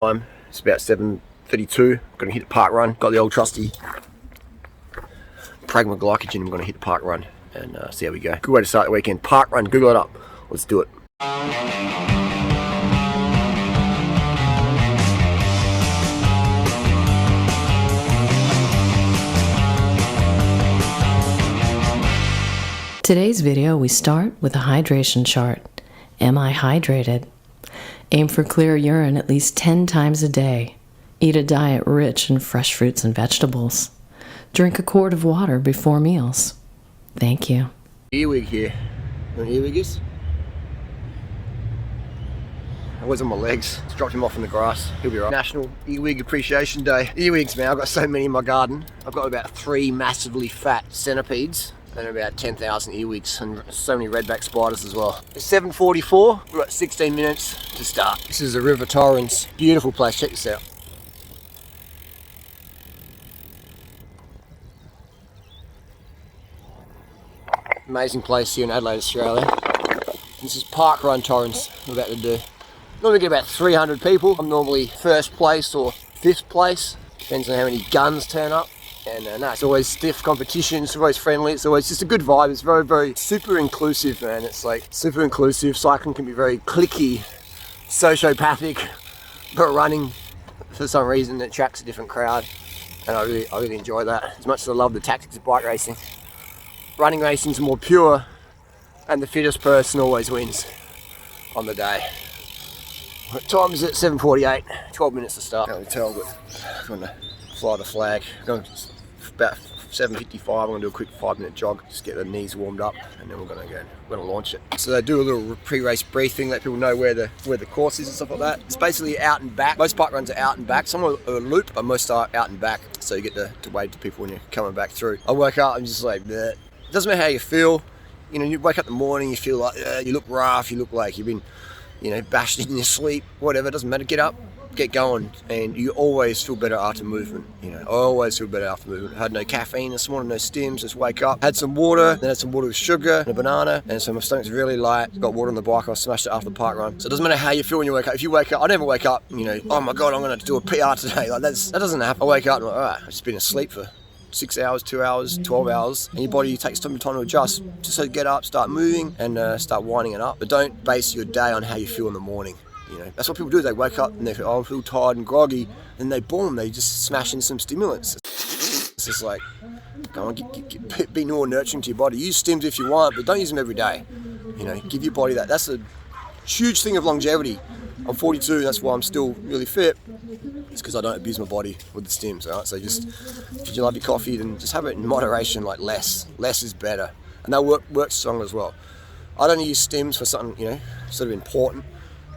It's about 7:32. Gonna hit the park run. Got the old trusty Pragma glycogen. I'm gonna hit the park run and see how we go. Good way to start the weekend. Park run. Google it up. Let's do it. Today's video, we start with a hydration chart. Am I hydrated? Aim for clear urine at least 10 times a day. Eat a diet rich in fresh fruits and vegetables. Drink a quart of water before meals. Thank you. Earwig here. You know what earwig is? I was on my legs. Just dropped him off in the grass. He'll be right. National Earwig Appreciation Day. Earwigs, man. I've got so many in my garden. I've got about 3 massively fat centipedes and about 10,000 earwigs and so many redback spiders as well. It's 7:44. We've got 16 minutes to start. This is the River Torrens. Beautiful place. Check this out. Amazing place here in Adelaide, Australia. This is Park Run Torrens we're about to do. Normally get about 300 people. I'm normally first place or 5th place. Depends on how many guns turn up. And no, it's always stiff competition, it's always friendly, it's always just a good vibe. It's very, very super inclusive, man. It's like super inclusive. Cycling can be very cliquey, sociopathic, but running, for some reason, it attracts a different crowd. And I really enjoy that. As much as I love the tactics of bike racing, running racing's more pure, and the fittest person always wins on the day. What time is it? 7:48, 12 minutes to start. Can't really tell, but I'm going to fly the flag. Going about 7:55. I'm going to do a quick 5-minute jog, just get the knees warmed up, and then we're going to launch it. So they do a little pre-race briefing, let people know where the course is and stuff like that. It's basically out and back. Most park runs are out and back. Some are a loop, but most are out and back. So you get to wave to people when you're coming back through. I wake up, I'm just like, bleh. It doesn't matter how you feel. You know, you wake up in the morning, you feel like you look rough, you look like you've been, you know, bashed in your sleep, whatever. It doesn't matter. Get up, get going, and you always feel better after movement. You know, I always feel better after movement. I had no caffeine this morning, no stims, just wake up. Had some water, then had some water with sugar and a banana, and so my stomach's really light. Got water on the bike, I smashed it after the park run. So it doesn't matter how you feel when you wake up. If you wake up, I never wake up, you know, oh my God, I'm gonna do a PR today. Like that doesn't happen. I wake up and I'm like, all right, I've just been asleep for 6 hours, 2 hours, 12 hours, and your body takes time to adjust. Just so get up, start moving, and start winding it up. But don't base your day on how you feel in the morning. You know, that's what people do. They wake up and they feel, oh, I feel tired and groggy, and they they just smash in some stimulants. It's just like, go on, be more nurturing to your body. Use stims if you want, but don't use them every day. You know, give your body that. That's a huge thing of longevity. I'm 42, that's why I'm still really fit. It's because I don't abuse my body with the stims, all right? So just, if you love your coffee, then just have it in moderation, like less. Less is better. And that works strong as well. I don't use stims for something, you know, sort of important,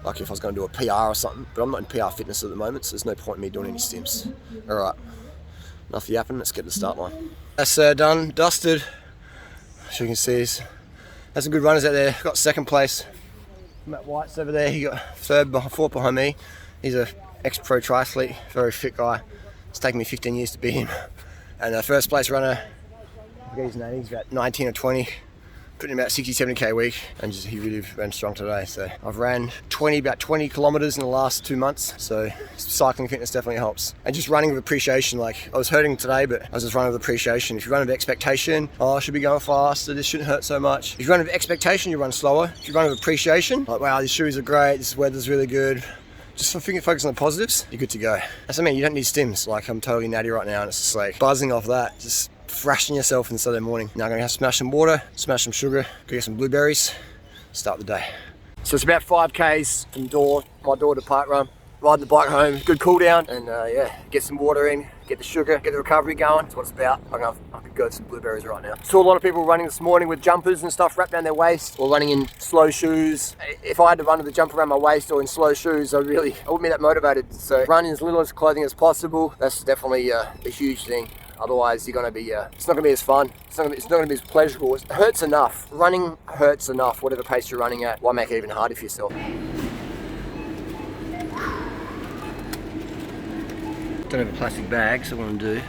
like if I was going to do a PR or something, but I'm not in PR fitness at the moment, so there's no point in me doing any stims. All right, enough yapping, let's get to the start line. That's done, dusted. As you can see, there's some good runners out there. Got 2nd place. Matt White's over there, he got 4th behind me. He's a ex-pro triathlete, very fit guy. It's taken me 15 years to beat him. And the 1st place runner, I forget his name, he's about 19 or 20, putting in about 60-70k a week, and he really ran strong today. So I've ran about 20 kilometers in the last 2 months, so cycling fitness definitely helps. And just running with appreciation, like I was hurting today, but I was just running with appreciation. If you run with expectation, oh, I should be going faster, this shouldn't hurt so much. If you run with expectation, you run slower. If you run with appreciation, like, wow, these shoes are great, this weather's really good, just focus on the positives, you're good to go. That's what I mean, you don't need stims. Like, I'm totally natty right now, and it's just like buzzing off that, just thrashing yourself in Saturday morning. Now I'm gonna have to smash some water, smash some sugar, go get some blueberries, start the day. So it's about 5Ks from my door to park run. Riding the bike home, good cool down, and yeah, get some water in, get the sugar, get the recovery going. That's what it's about. I could go to some blueberries right now. Saw a lot of people running this morning with jumpers and stuff wrapped around their waist, or running in slow shoes. If I had to run with a jumper around my waist or in slow shoes, I wouldn't be that motivated. So run in as little as clothing as possible. That's definitely a huge thing. Otherwise, you're gonna be, it's not gonna be as fun. It's not gonna be as pleasurable. It hurts enough. Running hurts enough, whatever pace you're running at. Why make it even harder for yourself? Don't have a plastic bag, so what I'm gonna do,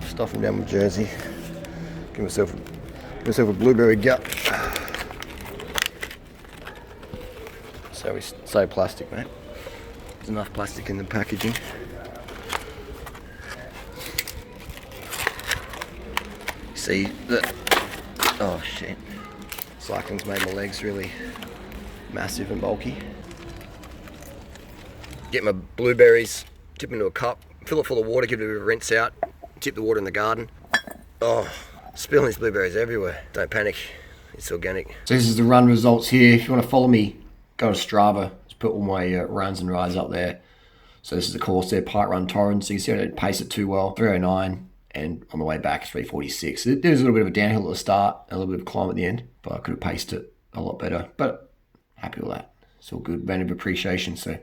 stuff them down my jersey, give myself a blueberry gut. So we say plastic, mate. There's enough plastic in the packaging. See that? Oh shit. Cycling's made my legs really massive and bulky. Get my blueberries, tip them into a cup, fill it full of water, give it a bit of a rinse out, tip the water in the garden. Oh, spilling these blueberries everywhere. Don't panic, it's organic. So this is the run results here. If you want to follow me, go to Strava. Just put all my runs and rides up there. So this is the course there, Park Run Torrens. So you can see I didn't pace it too well. 309, and on the way back, 346. So there's a little bit of a downhill at the start, a little bit of a climb at the end, but I could have paced it a lot better. But happy with that. It's all good. Band of appreciation. So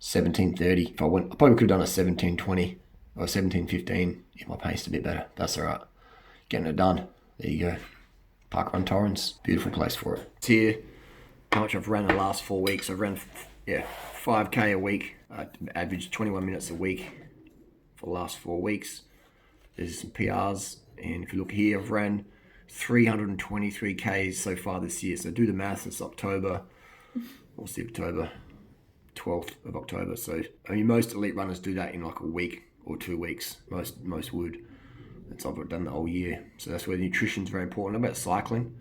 17:30. If I probably could have done a 17:20 or 17:15 if I paced a bit better. That's all right. Getting it done. There you go. Park Run Torrens. Beautiful place for it. It's here. How much I've ran the last 4 weeks. I've run 5k a week. I averaged 21 minutes a week for the last 4 weeks. There's some PRs, and if you look here, I've ran 323 Ks so far this year. So do the maths. It's October. What's the October? 12th of October. So I mean, most elite runners do that in like a week or 2 weeks. Most would. That's what I've done the whole year. So that's where the nutrition's very important. How about cycling?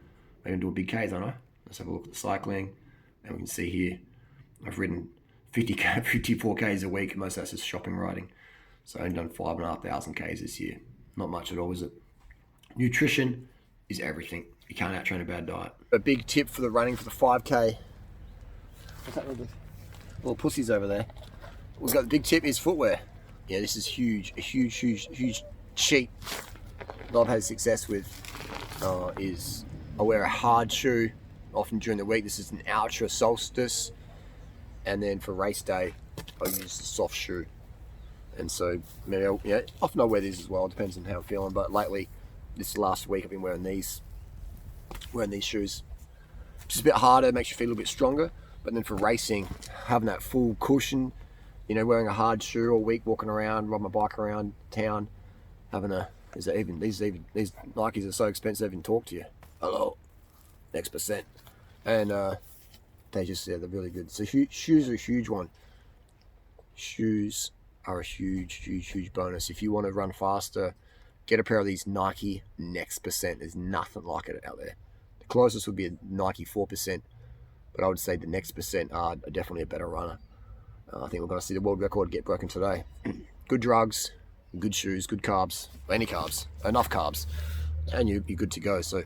I'm gonna do a big Ks, aren't I? Let's have a look at the cycling, and we can see here I've ridden 54 Ks a week. Most of that's just shopping riding. So I've only done 5,500 Ks this year. Not much at all, is it? Nutrition is everything. You can't out-train a bad diet. A big tip for the running for the 5K. What's that little pussies over there? We've got the big tip is footwear. Yeah, this is huge. A huge cheat that I've had success with is I wear a hard shoe often during the week. This is an Ultra Solstice, and then for race day I use a soft shoe. And so maybe often I wear these as well. It depends on how I'm feeling. But lately, this last week I've been wearing these shoes. Just a bit harder, makes your feet a little bit stronger. But then for racing, having that full cushion, wearing a hard shoe all week, walking around, riding my bike around town, having these Nikes are so expensive they even talk to you. Hello, next percent. And they're really good. So shoes are a huge one. Shoes are a huge bonus. If you want to run faster, get a pair of these Nike Next Percent. There's nothing like it out there. The closest would be a Nike 4%. But I would say the Next Percent are definitely a better runner. I think we're going to see the world record get broken today. Good drugs, good shoes, good carbs, any carbs, enough carbs, and you're good to go. So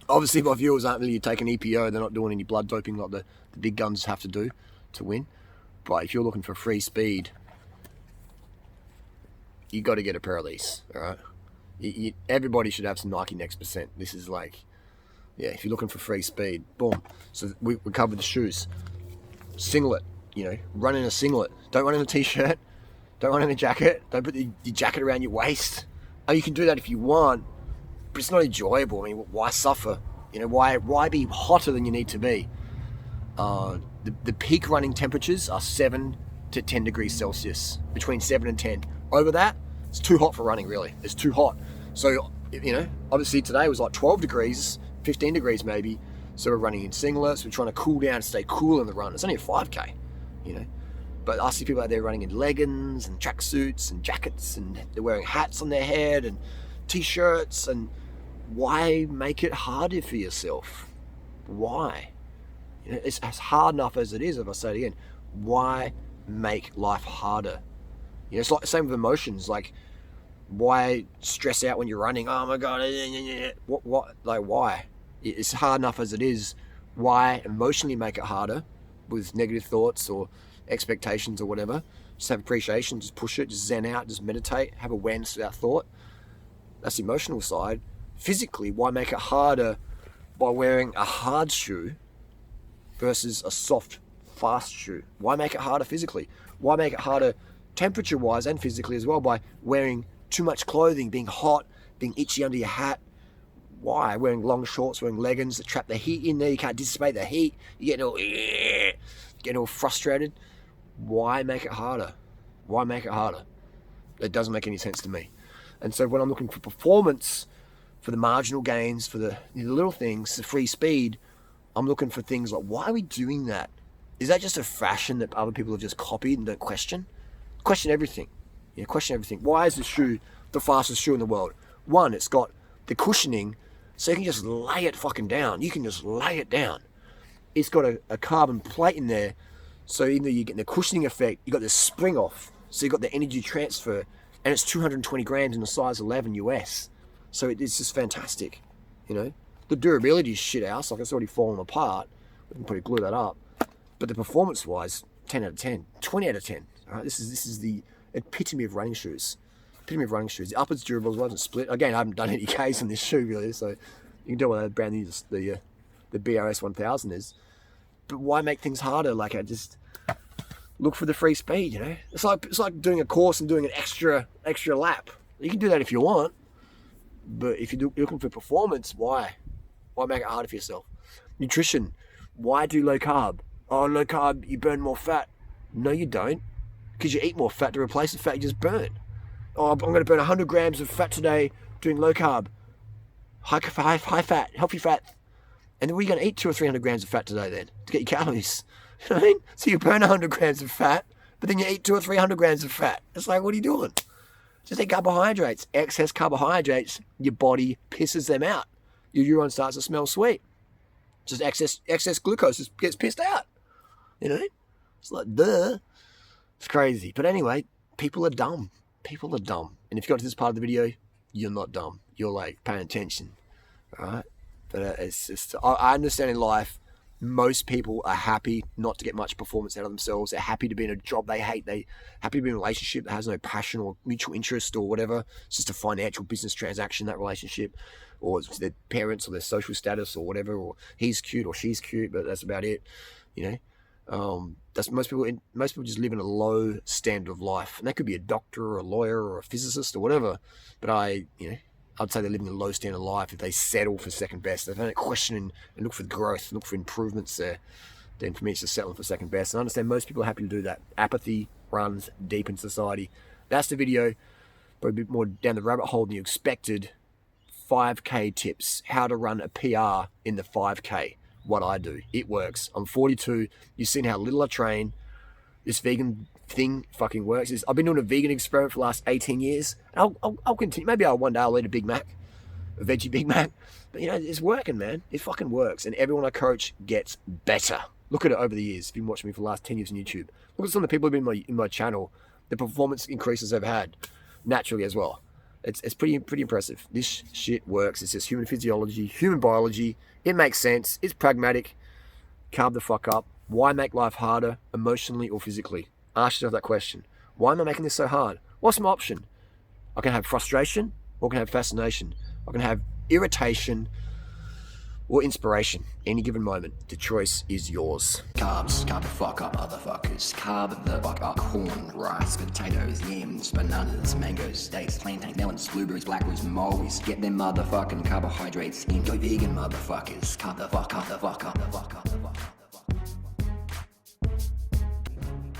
obviously my viewers aren't really taking EPO. They're not doing any blood doping like the big guns have to do to win. But if you're looking for free speed, you got to get a pair of these, all right? Everybody should have some Nike Next Percent. This is like, if you're looking for free speed, boom. So we covered the shoes. Singlet, run in a singlet. Don't run in a t-shirt. Don't run in a jacket. Don't put your jacket around your waist. Oh, you can do that if you want, but it's not enjoyable. I mean, why suffer? Why be hotter than you need to be? The peak running temperatures are 7 to 10 degrees Celsius, between 7 and 10. Over that, it's too hot for running, really. It's too hot. So, obviously today was like 12 degrees, 15 degrees maybe. So we're running in singlets. We're trying to cool down and stay cool in the run. It's only a 5K, But I see people out there running in leggings and tracksuits and jackets, and they're wearing hats on their head and t-shirts. And why make it harder for yourself? Why? It's as hard enough as it is. If I say it again, why make life harder? It's like the same with emotions. Like, why stress out when you're running? Oh my God, what? Like, why? It's hard enough as it is. Why emotionally make it harder with negative thoughts or expectations or whatever? Just have appreciation, just push it, just zen out, just meditate, have awareness without thought. That's the emotional side. Physically, why make it harder by wearing a hard shoe versus a soft, fast shoe? Why make it harder physically? Why make it harder temperature-wise and physically as well by wearing too much clothing, being hot, being itchy under your hat? Why? Wearing long shorts, wearing leggings that trap the heat in there. You can't dissipate the heat. You get all frustrated. Why make it harder? Why make it harder? It doesn't make any sense to me. And so when I'm looking for performance, for the marginal gains, for the little things, the free speed, I'm looking for things like, why are we doing that? Is that just a fashion that other people have just copied and don't question? Question everything. Yeah, question everything. Why is the shoe the fastest shoe in the world? One, it's got the cushioning, so you can just lay it fucking down. You can just lay it down. It's got a carbon plate in there, so even though you get the cushioning effect, you got the spring off, so you got the energy transfer, and it's 220 grams in a size 11 US. So it's just fantastic, you know. The durability is shit house, like it's already fallen apart. We can probably glue that up. But the performance-wise, 10 out of 10, 20 out of 10. All right, this is the epitome of running shoes. Epitome of running shoes. The upper's durable, it wasn't split. Again, I haven't done any Ks on this shoe really, so you can tell what the brand new the BRS 1000 is. But why make things harder? Like, I just look for the free speed, you know. It's like doing a course and doing an extra lap. You can do that if you want, but if you're looking for performance, why make it harder for yourself? Nutrition. Why do low carb? Oh, low carb, you burn more fat. No, you don't, because you eat more fat to replace the fat you just burn. Oh, I'm going to burn 100 grams of fat today doing low carb, high fat, healthy fat. And then what are you going to eat 200 or 300 grams of fat today then to get your calories? You know what I mean? So you burn 100 grams of fat, but then you eat 200 or 300 grams of fat. It's like, what are you doing? Just eat carbohydrates. Excess carbohydrates, your body pisses them out. Your urine starts to smell sweet. Just excess glucose just gets pissed out. You know? It's like, duh. It's crazy. But anyway, people are dumb. People are dumb. And if you got to this part of the video, you're not dumb. You're like paying attention. All right? But it's just, I understand in life, most people are happy not to get much performance out of themselves. They're happy to be in a job they hate. They're happy to be in a relationship that has no passion or mutual interest or whatever. It's just a financial business transaction, that relationship. Or it's their parents or their social status or whatever. Or he's cute or she's cute, but that's about it. You know? That's most people just live in a low standard of life. And that could be a doctor or a lawyer or a physicist or whatever. But I'd say they're living a low standard of life if they settle for second best. If they don't question and look for growth, look for improvements there, then for me it's just settling for second best. And I understand most people are happy to do that. Apathy runs deep in society. That's the video, but a bit more down the rabbit hole than you expected. 5K tips, how to run a PR in the 5K. What I do, it works. I'm 42. You've seen how little I train. This vegan thing fucking works. I've been doing a vegan experiment for the last 18 years. And I'll continue. Maybe one day I'll eat a Big Mac, a veggie Big Mac. But you know, it's working, man. It fucking works. And everyone I coach gets better. Look at it over the years. If you've been watching me for the last 10 years on YouTube, look at some of the people who've been in my channel, the performance increases they've had naturally as well. It's pretty impressive. This shit works. It's just human physiology, human biology. It makes sense. It's pragmatic. Carb the fuck up. Why make life harder, emotionally or physically? Ask yourself that question. Why am I making this so hard? What's my option? I can have frustration or I can have fascination. I can have irritation or inspiration. Any given moment, the choice is yours. Carbs, carb the fuck up, motherfuckers. Carb the fuck up. Corn, rice, potatoes, yams, bananas, mangoes, dates, plantains, melons, blueberries, blackberries, mulberries. Get them motherfucking carbohydrates in. Go vegan, motherfuckers. Carb the fuck up, the fuck up, the fuck up, the fuck up.